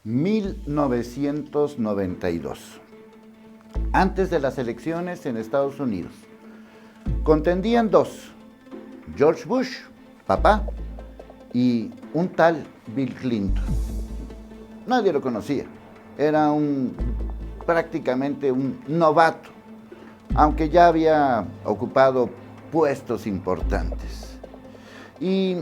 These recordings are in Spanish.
1992, antes de las elecciones en Estados Unidos. Contendían dos, George Bush, papá, y un tal Bill Clinton. Nadie lo conocía, era prácticamente un novato, aunque ya había ocupado puestos importantes. Y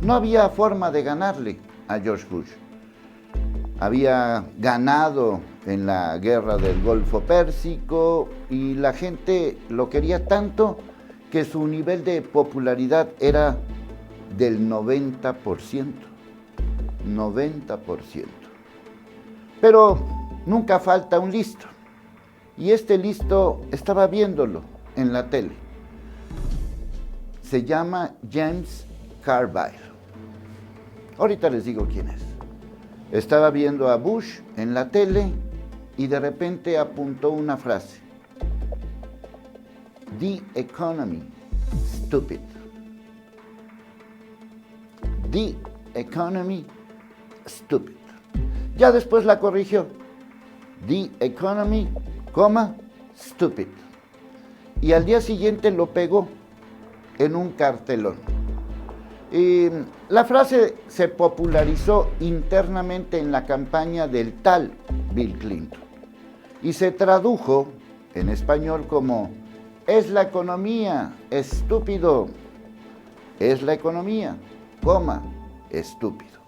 no había forma de ganarle a George Bush. Había ganado en la guerra del Golfo Pérsico y la gente lo quería tanto que su nivel de popularidad era del 90%. 90%. Pero nunca falta un listo. Y este listo estaba viéndolo en la tele. Se llama James Carville. Ahorita les digo quién es. Estaba viendo a Bush en la tele y de repente apuntó una frase. The economy, stupid. The economy, stupid. Ya después la corrigió. The economy, stupid. Y al día siguiente lo pegó en un cartelón. Y la frase se popularizó internamente en la campaña del tal Bill Clinton y se tradujo en español como: es la economía, estúpido. Es la economía, estúpido.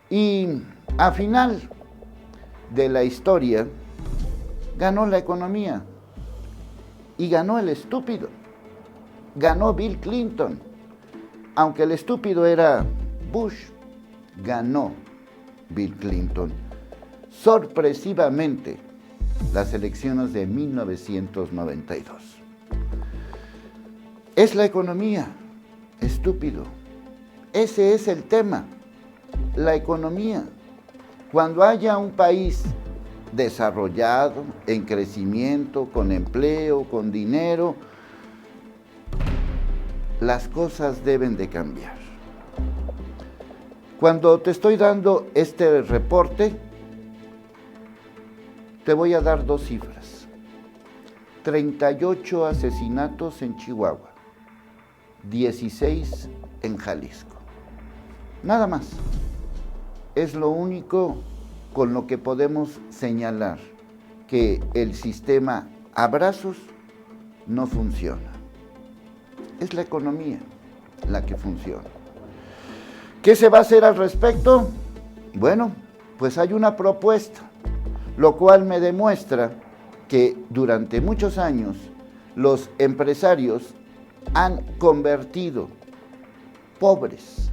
Y a final de la historia ganó la economía y ganó el estúpido. Ganó Bill Clinton. Aunque el estúpido era Bush, ganó Bill Clinton sorpresivamente las elecciones de 1992. Es la economía, estúpido. Ese es el tema, la economía. Cuando haya un país desarrollado, en crecimiento, con empleo, con dinero, las cosas deben de cambiar. Cuando te estoy dando este reporte, te voy a dar dos cifras. 38 asesinatos en Chihuahua, 16 en Jalisco. Nada más. Es lo único con lo que podemos señalar que el sistema abrazos no funciona. Es la economía la que funciona. ¿Qué se va a hacer al respecto? Bueno, pues hay una propuesta, lo cual me demuestra que durante muchos años los empresarios han convertido pobres,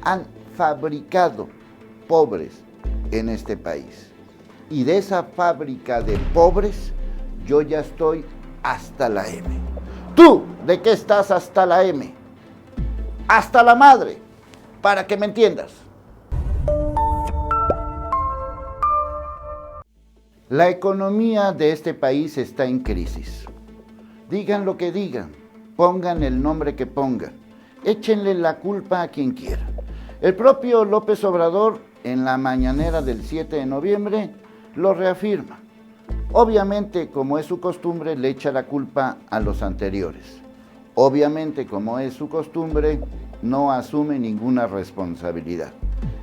han fabricado pobres en este país. Y de esa fábrica de pobres, yo ya estoy hasta la M. ¿Tú de qué estás hasta la M? Hasta la madre, para que me entiendas. La economía de este país está en crisis. Digan lo que digan, pongan el nombre que pongan, échenle la culpa a quien quiera. El propio López Obrador, en la mañanera del 7 de noviembre, lo reafirma. Obviamente, como es su costumbre, le echa la culpa a los anteriores. Obviamente, como es su costumbre, no asume ninguna responsabilidad.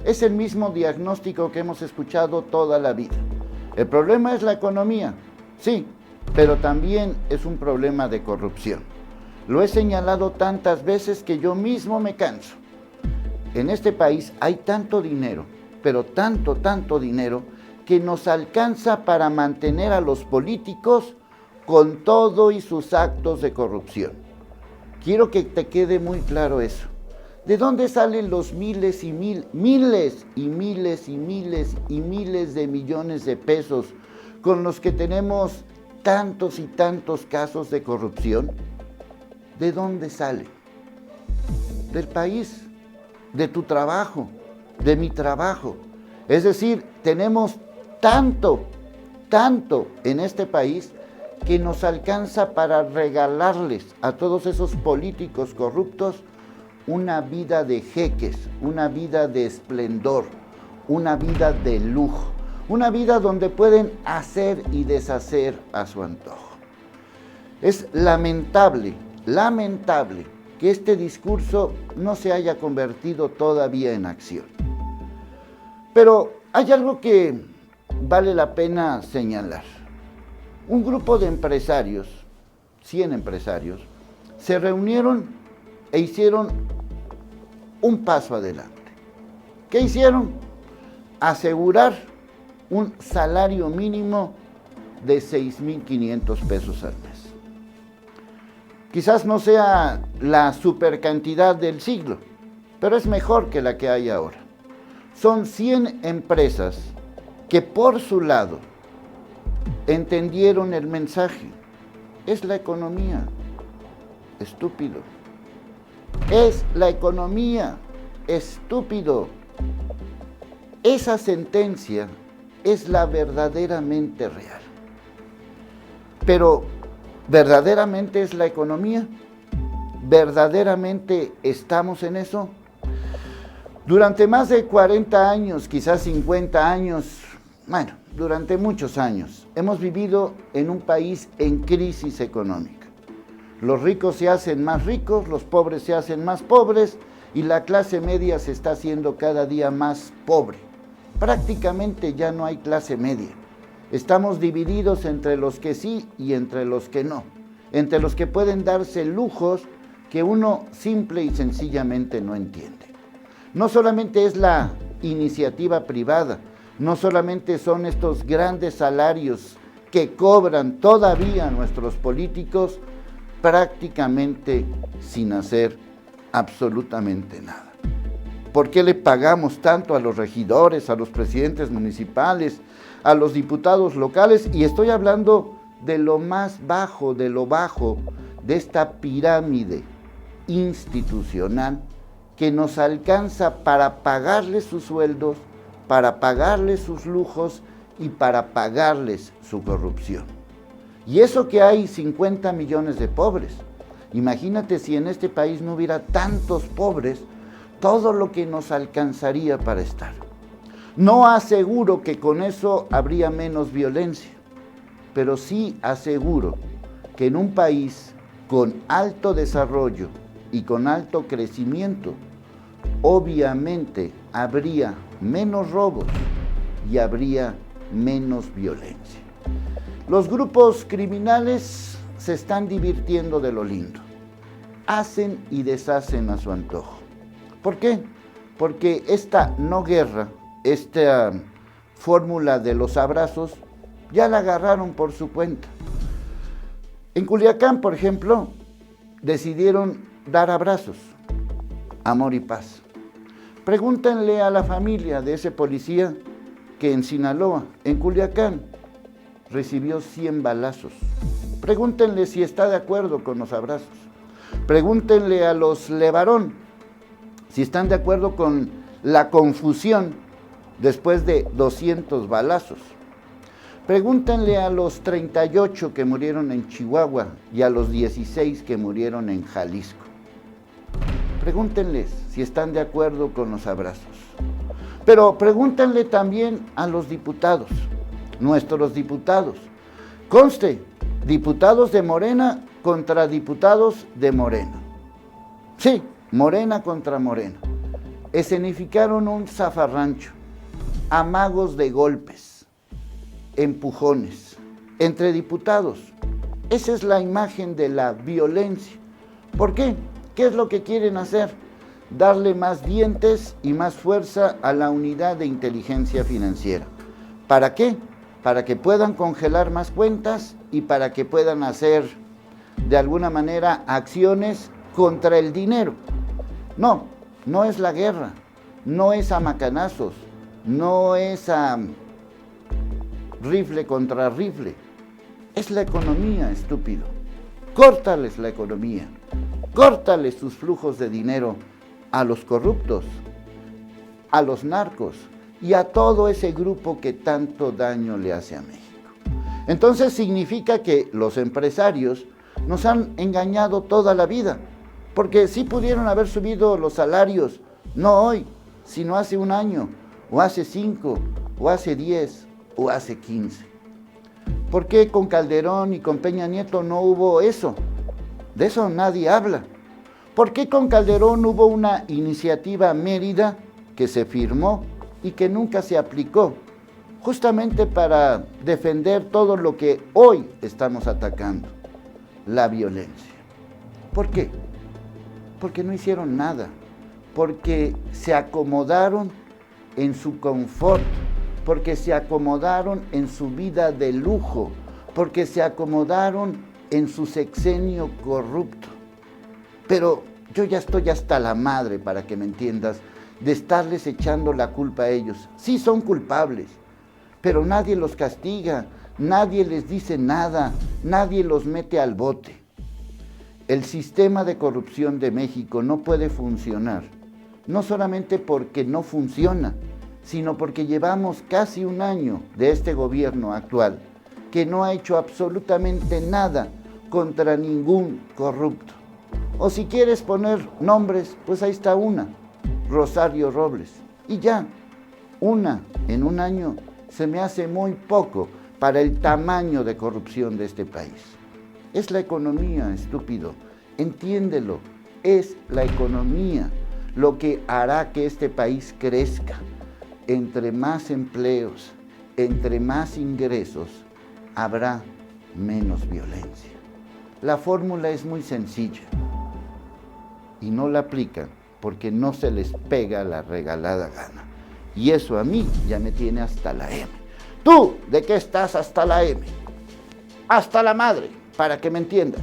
Es el mismo diagnóstico que hemos escuchado toda la vida. El problema es la economía, sí, pero también es un problema de corrupción. Lo he señalado tantas veces que yo mismo me canso. En este país hay tanto dinero, pero tanto dinero, que nos alcanza para mantener a los políticos con todo y sus actos de corrupción. Quiero que te quede muy claro eso. ¿De dónde salen los miles de millones de pesos con los que tenemos tantos y tantos casos de corrupción? ¿De dónde salen? Del país, de tu trabajo, de mi trabajo. Es decir, tenemos tanto en este país que nos alcanza para regalarles a todos esos políticos corruptos una vida de jeques, una vida de esplendor, una vida de lujo, una vida donde pueden hacer y deshacer a su antojo. Es lamentable que este discurso no se haya convertido todavía en acción. Pero hay algo que vale la pena señalar. Un grupo de empresarios, 100 empresarios, se reunieron e hicieron un paso adelante. ¿Qué hicieron? Asegurar un salario mínimo de 6,500 pesos al mes. Quizás no sea la supercantidad del siglo, pero es mejor que la que hay ahora. Son 100 empresas que por su lado entendieron el mensaje. Es la economía, estúpido. Es la economía, estúpido. Esa sentencia es la verdaderamente real. Pero, ¿verdaderamente es la economía? ¿Verdaderamente estamos en eso? Durante más de 40 años, quizás 50 años, bueno, durante muchos años, hemos vivido en un país en crisis económica. Los ricos se hacen más ricos, los pobres se hacen más pobres y la clase media se está haciendo cada día más pobre. Prácticamente ya no hay clase media. Estamos divididos entre los que sí y entre los que no, entre los que pueden darse lujos que uno simple y sencillamente no entiende. No solamente es la iniciativa privada, no solamente son estos grandes salarios que cobran todavía nuestros políticos prácticamente sin hacer absolutamente nada. ¿Por qué le pagamos tanto a los regidores, a los presidentes municipales, a los diputados locales? Y estoy hablando de lo más bajo, de lo bajo de esta pirámide institucional que nos alcanza para pagarles sus sueldos, para pagarles sus lujos y para pagarles su corrupción. Y eso que hay 50 millones de pobres. Imagínate si en este país no hubiera tantos pobres, todo lo que nos alcanzaría para estar. No aseguro que con eso habría menos violencia, pero sí aseguro que en un país con alto desarrollo y con alto crecimiento, obviamente habría menos robos y habría menos violencia. Los grupos criminales se están divirtiendo de lo lindo. Hacen y deshacen a su antojo. ¿Por qué? Porque esta no guerra, esta fórmula de los abrazos, ya la agarraron por su cuenta. En Culiacán, por ejemplo, decidieron dar abrazos, amor y paz. Pregúntenle a la familia de ese policía que en Sinaloa, en Culiacán, recibió 100 balazos. Pregúntenle si está de acuerdo con los abrazos. Pregúntenle a los Levarón si están de acuerdo con la confusión después de 200 balazos. Pregúntenle a los 38 que murieron en Chihuahua y a los 16 que murieron en Jalisco. Pregúntenles si están de acuerdo con los abrazos. Pero pregúntenle también a los diputados, nuestros diputados. Conste, diputados de Morena contra diputados de Morena. Sí, Morena contra Morena. Escenificaron un zafarrancho, amagos de golpes, empujones entre diputados. Esa es la imagen de la violencia. ¿Por qué? ¿Qué es lo que quieren hacer? Darle más dientes y más fuerza a la unidad de inteligencia financiera. ¿Para qué? Para que puedan congelar más cuentas y para que puedan hacer de alguna manera acciones contra el dinero. No, no es la guerra, no es a macanazos, no es a rifle contra rifle. Es la economía, estúpido. Córtales la economía, córtales sus flujos de dinero a los corruptos, a los narcos y a todo ese grupo que tanto daño le hace a México. Entonces significa que los empresarios nos han engañado toda la vida, porque sí pudieron haber subido los salarios, no hoy, sino hace un año, o hace 5, o hace 10, o hace 15. ¿Por qué con Calderón y con Peña Nieto no hubo eso? De eso nadie habla. ¿Por qué con Calderón hubo una iniciativa Mérida que se firmó y que nunca se aplicó? Justamente para defender todo lo que hoy estamos atacando, la violencia. ¿Por qué? Porque no hicieron nada, porque se acomodaron en su confort, porque se acomodaron en su vida de lujo, porque se acomodaron en su sexenio corrupto. Pero yo ya estoy hasta la madre, para que me entiendas, de estarles echando la culpa a ellos. Sí son culpables, pero nadie los castiga, nadie les dice nada, nadie los mete al bote. El sistema de corrupción de México no puede funcionar, no solamente porque no funciona, sino porque llevamos casi un año de este gobierno actual que no ha hecho absolutamente nada contra ningún corrupto. O si quieres poner nombres, pues ahí está una, Rosario Robles. Y ya, una en un año se me hace muy poco para el tamaño de corrupción de este país. Es la economía, estúpido, entiéndelo, es la economía lo que hará que este país crezca. Entre más empleos, entre más ingresos, habrá menos violencia. La fórmula es muy sencilla y no la aplican porque no se les pega la regalada gana. Y eso a mí ya me tiene hasta la M. ¿Tú de qué estás hasta la M? Hasta la madre, para que me entiendas.